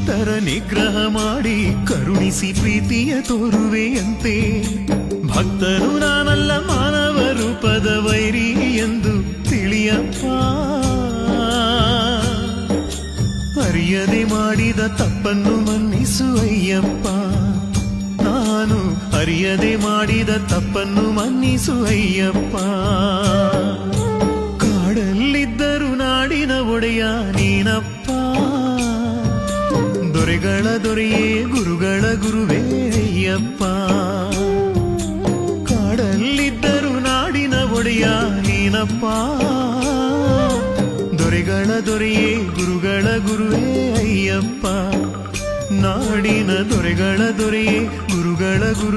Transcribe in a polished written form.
ದುಷ್ಟರ ನಿಗ್ರಹ ಮಾಡಿ ಕರುಣಿಸಿ ಪ್ರೀತಿಯ ತೋರುವೆಯಂತೆ. ಭಕ್ತರು ನಾನಲ್ಲ ಮಾನವ ರೂಪದ ವೈರಿ ಎಂದು ತಿಳಿಯಪ್ಪ. ಅರಿಯದೆ ಮಾಡಿದ ತಪ್ಪನ್ನು ಮನ್ನಿಸು ಅಯ್ಯಪ್ಪ. ನಾನು ಅರಿಯದೆ ಮಾಡಿದ ತಪ್ಪನ್ನು ಮನ್ನಿಸು ಅಯ್ಯಪ್ಪ. ಕಾಡಲ್ಲಿದ್ದರು ನಾಡಿನ ಒಡೆಯ ನೀನಪ್ಪ. ದೊರೆಗಳ ದೊರೆಯೇ ಗುರುಗಳ ಗುರುವೇ ಅಯ್ಯಪ್ಪ. ಕಾಡಲ್ಲಿದ್ದರು ನಾಡಿನ ಒಡೆಯ ನೀನಪ್ಪ. ದೊರೆಗಳ ದೊರೆಯೇ ಗುರುಗಳ ಗುರುವೇ ಅಯ್ಯಪ್ಪ. ನಾಡಿನ ದೊರೆಗಳ ದೊರೆಯೇ ಗುರುಗಳ ಗುರು